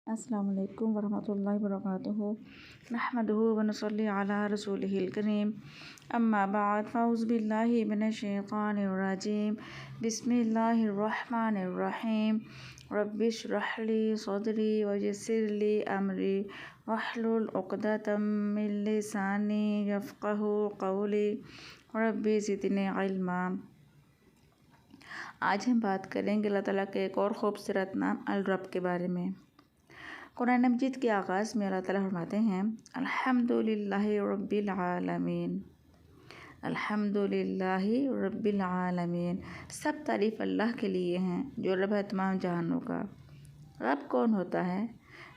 अस्सलाम वालेकुम वरहमतुल्लाहि वबरकातुहू नहमदुहु व नसल्ली अला रसूलिहिल करीम अम्मा बाद फ़अऊज़ु बिल्लाहि मिनश शैतानिर रजीम बिस्मिल्लाहिर रहमानिर रहीम रब्बिश्रह ली सदरी व यस्सिर ली अमरी वहलुल उक़दतम मिन लिसानी यफ़क़हू क़ौली रब्बि ज़िदनी इल्मा। आज हम बात करेंगे अल्लाह ताला के एक और ख़ूबसूरत नाम अल रब के बारे में। कुरान मजीद के आगाज़ में अल्लाह ताला फरमाते हैं अल्हम्दुलिल्लाहि रब्बिल आलमीन। अल्हम्दुलिल्लाहि रब्बिल आलमीन, सब तारीफ़ अल्लाह के लिए हैं जो रब है तमाम जहानों का। रब कौन होता है?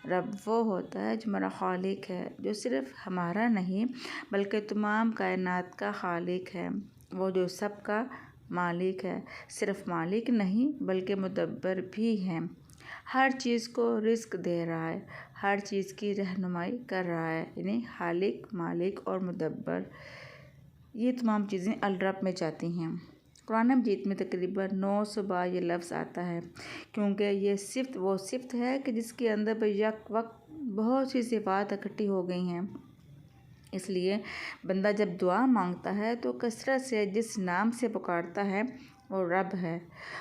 रब वो होता है जो हमारा खालिक है, जो सिर्फ़ हमारा नहीं बल्कि तमाम कायनात का खालिक है। वो जो सब का मालिक है, सिर्फ़ मालिक नहीं बल्कि मुदब्बर भी है। हर चीज़ को रिज़्क़ दे रहा है, हर चीज़ की रहनुमाई कर रहा है, यानी खालिक, मालिक और मुदब्बर, ये तमाम चीज़ें अल रब में जाती हैं। कुरान मजीद में तकरीबन 900 बार ये लफ्ज़ आता है, क्योंकि ये वो सिफ़त है कि जिसके अंदर यक वक्त बहुत सी सिफ़ात इकट्ठी हो गई हैं। इसलिए बंदा जब दुआ मांगता है तो कसरत से जिस नाम से पुकारता है वो रब है।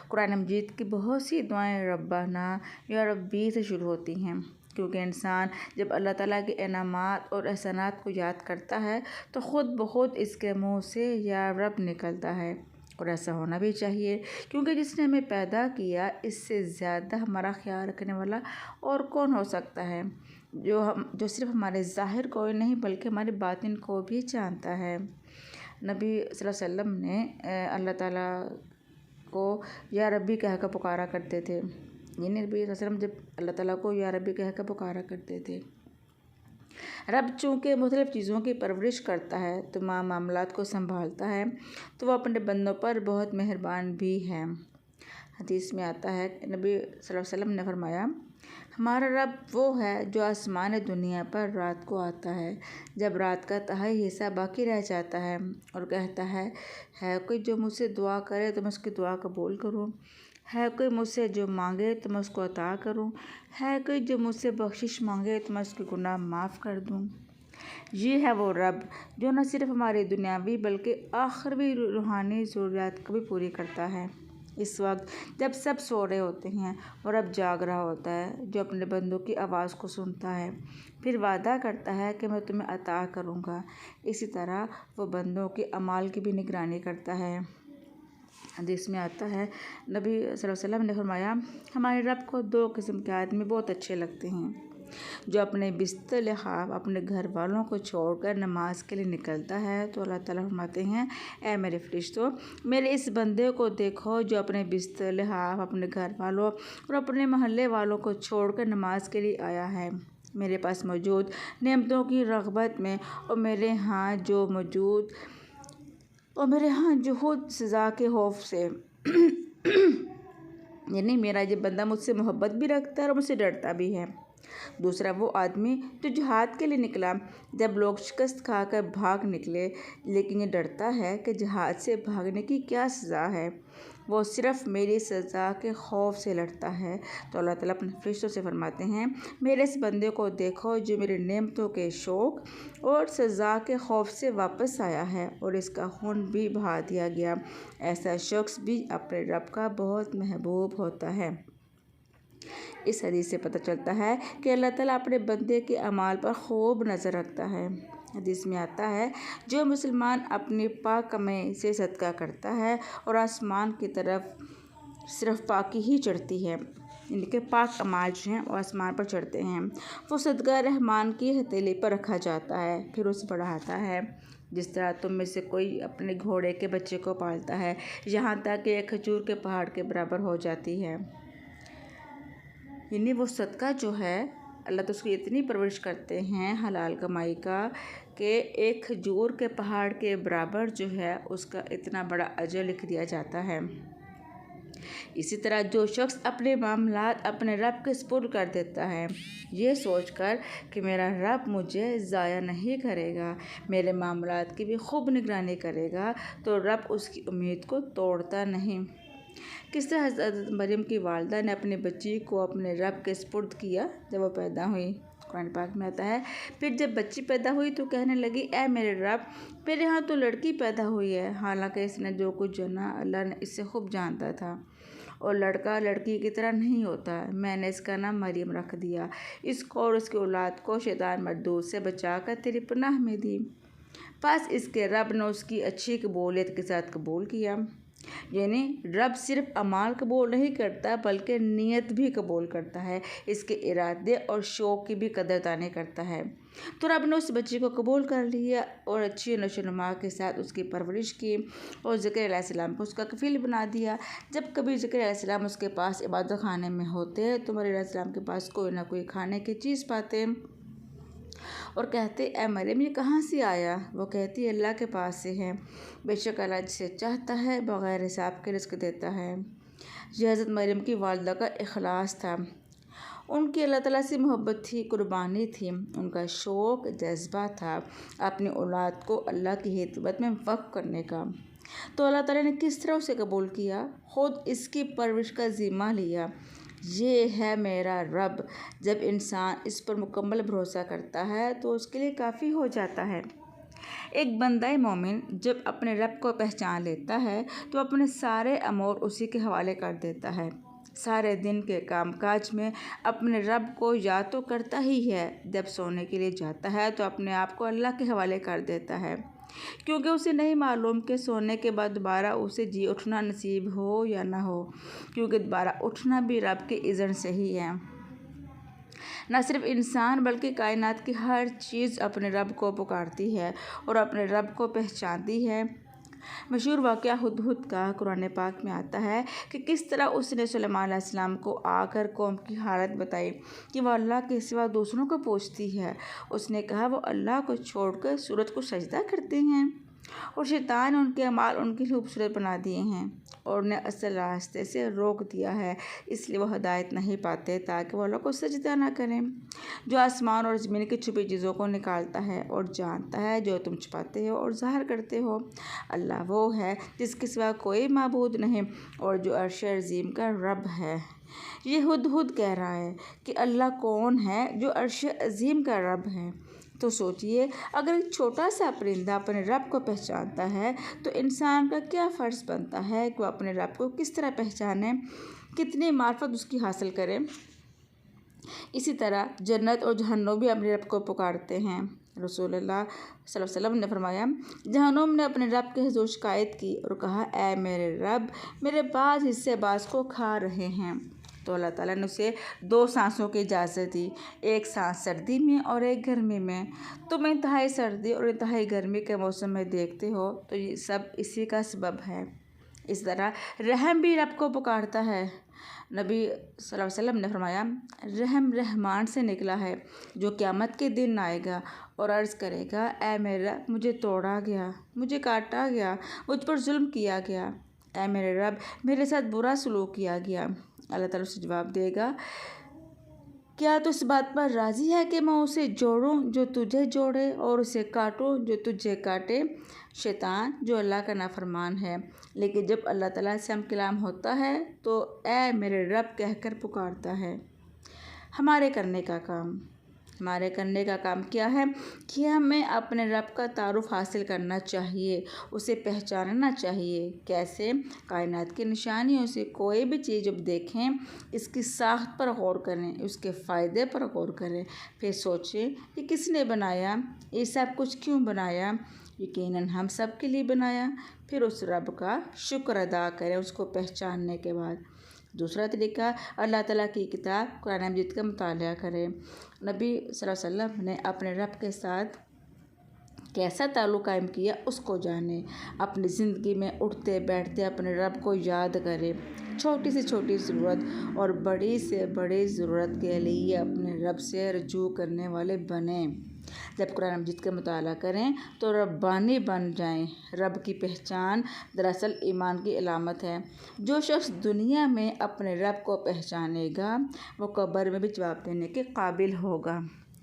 कुरान मजीद की बहुत सी दुआएं रब्बाना या रब्बी से शुरू होती हैं, क्योंकि इंसान जब अल्लाह ताला के इनामात और एहसानात को याद करता है तो ख़ुद ब खुद इसके मुँह से या रब निकलता है। और ऐसा होना भी चाहिए, क्योंकि जिसने हमें पैदा किया इससे ज़्यादा हमारा ख्याल रखने वाला और कौन हो सकता है, जो सिर्फ़ हमारे ज़ाहिर को ही नहीं बल्कि हमारे बातिन को भी जानता है। नबी सल्लल्लाहु अलैहि वसल्लम ने अल्लाह ताला को या रब्बी कहकर पुकारा करते थे। यानी नबी सल्लल्लाहु अलैहि वसल्लम जब अल्लाह ताला को या रब्बी कहकर पुकारा करते थे। रब चूँकि मुख्तलिफ़ चीज़ों की परवरिश करता है, तमाम मामलात को संभालता है, तो वह अपने बंदों पर बहुत मेहरबान भी है। हदीस में आता है, नबी सल्लल्लाहु अलैहि वसल्लम ने फरमाया, हमारा रब वो है जो आसमान दुनिया पर रात को आता है जब रात का तिहाई हिस्सा बाकी रह जाता है और कहता है कोई जो मुझसे दुआ करे तो मैं उसकी दुआ कबूल करूँ, है कोई मुझसे जो मांगे तो मैं उसको अता करूँ, है कोई जो मुझसे बख्शिश मांगे तो मैं उसके गुनाह माफ़ कर दूँ। ये है वो रब जो न सिर्फ़ हमारी दुनियावी बल्कि आखिरी रूहानी ज़रूरियात को भी पूरी करता है। इस वक्त जब सब सो रहे होते हैं और रब जाग रहा होता है, जो अपने बंदों की आवाज़ को सुनता है, फिर वादा करता है कि मैं तुम्हें अता करूँगा। इसी तरह वो बंदों के अमाल की भी निगरानी करता है। हदीस में आता है, नबी सल्लल्लाहु अलैहि वसल्लम ने फरमाया, हमारे रब को 2 किस्म के आदमी बहुत अच्छे लगते हैं, जो अपने बिस्तर लिहाफ अपने घर वालों को छोड़कर नमाज के लिए निकलता है। तो अल्लाह ताला फरमाते हैं, ऐ मेरे फरिश्तों, मेरे इस बंदे को देखो जो अपने बिस्तर लिहाफ अपने घर वालों और अपने मोहल्ले वालों को छोड़कर नमाज के लिए आया है मेरे पास मौजूद नेमतों की रग़बत में और मेरे यहाँ जुहूद सज़ा के खौफ से। यानी मेरा ये बंदा मुझसे मोहब्बत भी रखता है और मुझसे डरता भी है। दूसरा वो आदमी जो जिहाद के लिए निकला, जब लोग शिकस्त खाकर भाग निकले, लेकिन ये डरता है कि जिहाद से भागने की क्या सज़ा है, वो सिर्फ़ मेरी सज़ा के खौफ से लड़ता है। तो अल्लाह ताला अपने फरिश्तों से फरमाते हैं, मेरे इस बंदे को देखो जो मेरे नेमतों के शौक़ और सज़ा के खौफ से वापस आया है और इसका खून भी बहा दिया गया। ऐसा शख्स भी अपने रब का बहुत महबूब होता है। इस हदीस से पता चलता है कि अल्लाह ताला अपने बंदे के अमाल पर खूब नज़र रखता है। हदीस में आता है, जो मुसलमान अपनी पाक कमाई से सदका करता है और आसमान की तरफ सिर्फ पाकी ही चढ़ती है, इनके पाक अमाल जो हैं वो आसमान पर चढ़ते हैं, वो सदका रहमान की हथेली पर रखा जाता है, फिर उसे बढ़ाता है। जिस तरह तुम में से कोई अपने घोड़े के बच्चे को पालता है यहाँ तक कि एक खजूर के पहाड़ के बराबर हो जाती है। यानी वो सदका जो है अल्लाह तो उसकी इतनी परवरिश करते हैं हलाल कमाई का कि एक खजूर के पहाड़ के बराबर जो है उसका इतना बड़ा अजर लिख दिया जाता है। इसी तरह जो शख्स अपने मामलात अपने रब के सुपुर्द कर देता है, ये सोचकर कि मेरा रब मुझे ज़ाया नहीं करेगा, मेरे मामलात की भी खूब निगरानी करेगा, तो रब उसकी उम्मीद को तोड़ता नहीं। किस तरह हज़रत मरियम की वालदा ने अपनी बच्ची को अपने रब के सुपुर्द किया जब वो पैदा हुई। कुरान पाक में आता है, फिर जब बच्ची पैदा हुई तो कहने लगी, ए मेरे रब, मेरे यहाँ तो लड़की पैदा हुई है। हालांकि इसने जो कुछ जाना अल्लाह ने इससे खूब जानता था, और लड़का लड़की की तरह नहीं होता। मैंने इसका नाम मरियम रख दिया। इसको और उसकी औलाद को शैतान मरदूद से बचाकर तेरी पनाह में दी। पास इसके रब ने उसकी अच्छी कबूलियत के साथ कबूल किया। यानी रब सिर्फ अमाल कबूल नहीं करता बल्कि नीयत भी कबूल करता है, इसके इरादे और शौक़ की भी कदरदानी करता है। तो रब ने उस बच्ची को कबूल कर लिया और अच्छी नशोनुमा के साथ उसकी परवरिश की और ज़करिया अलैहिस्सलाम को उसका कफ़ील बना दिया। जब कभी ज़करिया अलैहिस्सलाम उसके पास इबादत खाने में होते तो मरियम अलैहिस्सलाम के पास कोई ना कोई खाने की चीज़ पाते और कहते, ए मरियम, ये कहाँ से आया? वो कहती, अल्लाह के पास से है। बेशक अल्लाह जिसे चाहता है बग़ैर हिसाब के रिज़्क़ देता है। यह हज़रत मरियम की वालिदा का इखलास था। उनकी अल्लाह ताला से मोहब्बत थी, कुर्बानी थी। उनका शौक़ जज्बा था अपनी औलाद को अल्लाह की खिदमत में वक़्फ़ करने का। तो अल्लाह ताला ने किस तरह उसे कबूल किया, ख़ुद इसकी परवरिश का ज़िम्मा लिया। ये है मेरा रब। जब इंसान इस पर मुकम्मल भरोसा करता है तो उसके लिए काफ़ी हो जाता है। एक बंदा मोमिन जब अपने रब को पहचान लेता है तो अपने सारे अमूर उसी के हवाले कर देता है। सारे दिन के कामकाज में अपने रब को याद तो करता ही है। जब सोने के लिए जाता है तो अपने आप को अल्लाह के हवाले कर देता है, क्योंकि उसे नहीं मालूम कि सोने के बाद दोबारा उसे जी उठना नसीब हो या ना हो, क्योंकि दोबारा उठना भी रब के इज़्न से ही है। न सिर्फ इंसान बल्कि कायनात की हर चीज़ अपने रब को पुकारती है और अपने रब को पहचानती है। मशहूर वाक़या हुदहुद का कुरान पाक में आता है कि किस तरह उसने सुलेमान अलैहिस्सलाम को आकर कौम की हालत बताई कि वह अल्लाह के सिवा दूसरों को पूछती है। उसने कहा, वो अल्लाह को छोड़कर सूरज को सजदा करते हैं और शैतान ने उनके अमाल उनके लिए खूबसूरत बना दिए हैं और उन्हें असल रास्ते से रोक दिया है, इसलिए वो हदायत नहीं पाते ताकि वो अल्लाह को सजदा ना करें, जो आसमान और ज़मीन की छुपी चीज़ों को निकालता है और जानता है जो तुम छुपाते हो और ज़ाहिर करते हो। अल्लाह वो है जिसके सिवा कोई माबूद नहीं और जो अर्श अज़ीम का रब है। ये हुदहुद कह रहा है कि अल्लाह कौन है जो अर्श अज़ीम का रब है। तो सोचिए, अगर एक छोटा सा परिंदा अपने रब को पहचानता है तो इंसान का क्या फ़र्ज़ बनता है कि वह अपने रब को किस तरह पहचाने, कितनी मार्फत उसकी हासिल करे। इसी तरह जन्नत और जहन्नुम भी अपने रब को पुकारते हैं। रसूलुल्लाह सल्लल्लाहु अलैहि वसल्लम ने फरमाया, जहन्नुम ने अपने रब के हुज़ूर शिकायत की और कहा, ऐ मेरे रब, मेरे बाज़ हिस्से बाज़ को खा रहे हैं। तो अल्लाह ताला ने उसे 2 सांसों की इजाज़त दी, एक सांस सर्दी में और एक गर्मी में। तुम इंतहाई सर्दी और इंतहाई गर्मी के मौसम में देखते हो तो ये सब इसी का सबब है। इस तरह रहम भी रब को पुकारता है। नबी सल्लल्लाहु अलैहि वसल्लम ने फरमाया, रहम रहमान से निकला है जो क़यामत के दिन आएगा और अर्ज़ करेगा, ऐ मेरा, मुझे तोड़ा गया, मुझे काटा गया, मुझ पर जुल्म किया गया। ऐ मेरे रब, मेरे साथ बुरा सलूक किया गया। अल्लाह ताला उसे जवाब देगा, क्या तो इस बात पर राज़ी है कि मैं उसे जोड़ूं जो तुझे जोड़े और उसे काटूं जो तुझे काटे? शैतान जो अल्लाह का नाफरमान है, लेकिन जब अल्लाह ताला से हम कलाम होता है तो ऐ मेरे रब कहकर पुकारता है। हमारे करने का काम क्या है कि हमें अपने रब का तारुफ हासिल करना चाहिए, उसे पहचानना चाहिए। कैसे? कायनात की निशानियों से कोई भी चीज़ जब देखें, इसकी साख्त पर गौर करें, उसके फ़ायदे पर गौर करें, फिर सोचें कि किसने बनाया, ये सब कुछ क्यों बनाया। यकीनन हम सब के लिए बनाया। फिर उस रब का शुक्र अदा करें उसको पहचानने के बाद। दूसरा तरीका, अल्लाह ताला की किताब कुरान मजीद का मुताला करें। नबी सल्लल्लाहु अलैहि वसल्लम ने अपने रब के साथ कैसा ताल्लुक़ कायम किया उसको जाने। अपनी ज़िंदगी में उठते बैठते अपने रब को याद करें। छोटी से छोटी ज़रूरत और बड़ी से बड़ी ज़रूरत के लिए अपने रब से रुजू करने वाले बने। जब कुरान मजीद का मुताला करें तो रब्बानी बन जाएं। रब की पहचान दरअसल ईमान की अलामत है। जो शख्स दुनिया में अपने रब को पहचानेगा वो कब्र में भी जवाब देने के काबिल होगा।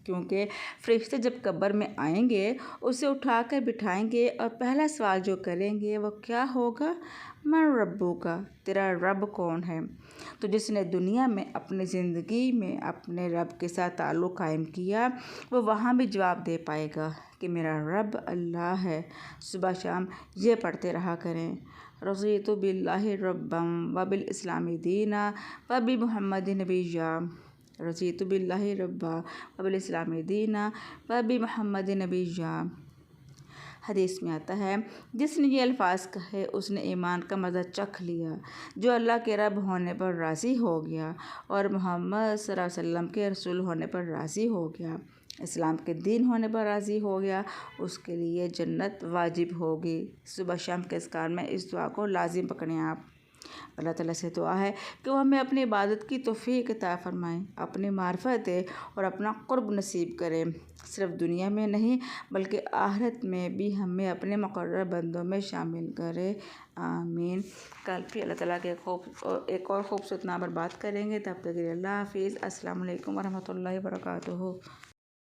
क्योंकि फरिश्ते जब कब्र में आएंगे उसे उठाकर बिठाएंगे और पहला सवाल जो करेंगे वो क्या होगा, मन रब्बू का, तेरा रब कौन है। तो जिसने दुनिया में अपनी ज़िंदगी में अपने रब के साथ ताल्लुक़ कायम किया वो वहाँ भी जवाब दे पाएगा कि मेरा रब अल्लाह है। सुबह शाम ये पढ़ते रहा करें, रज़ीतु बिल्लाहि रब्बम व बिल इस्लामी दीना व बि मुहम्मदिन नबिय्या, रज़ीतु बिल्लाहि रब्बा व बिल इस्लामी दीना व बि मुहम्मदिन नबिय्या। हदीस में आता है, जिसने ये अल्फाज कहे उसने ईमान का मज़ा चख लिया। जो अल्लाह के रब होने पर राज़ी हो गया और मोहम्मद सल्लल्लाहु अलैहि वसल्लम के रसूल होने पर राज़ी हो गया, इस्लाम के दीन होने पर राज़ी हो गया, उसके लिए जन्नत वाजिब होगी। सुबह शाम के अस्कार में इस दुआ को लाजिम पकड़ें आप। अल्लाह ताला से दुआ है कि वो हमें अपनी इबादत की तौफ़ीक अता फ़रमाएँ, अपनी मार्फत और अपना क़ुर्ब नसीब करें, सिर्फ़ दुनिया में नहीं बल्कि आखिरत में भी हमें अपने मुक़र्रब बंदों में शामिल करे। आमीन। कल फिर अल्लाह ताला के एक और खूबसूरत नाम पर बात करेंगे। तब तक के लिए अल्लाह हाफ़िज़। अस्सलामु अलैकुम व रहमतुल्लाहि व बरकातुहू।